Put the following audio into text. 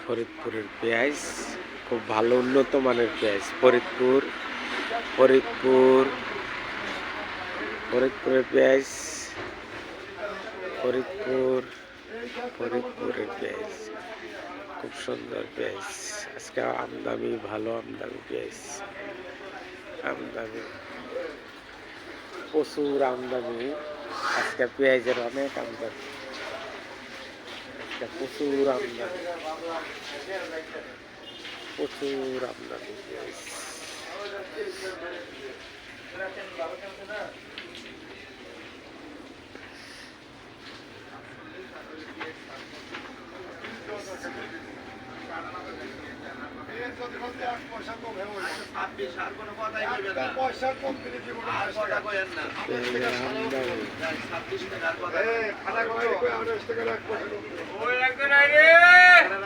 ফরিদপুরের পেঁয়াজ খুব ভালো উন্নত মানের পেঁয়াজ। ফরিদপুরের পেঁয়াজ, ফরিদপুরের পেঁয়াজ খুব সুন্দর পেঁয়াজ। আজকে আমদানি ভালো, আমদানি পেঁয়াজ, আমদানি প্রচুর আমদানি। আজকে পেঁয়াজের অনেক আমদানি, আজকে প্রচুর আমদানি, প্রচুর আমদানি পেঁয়াজ। আমদানি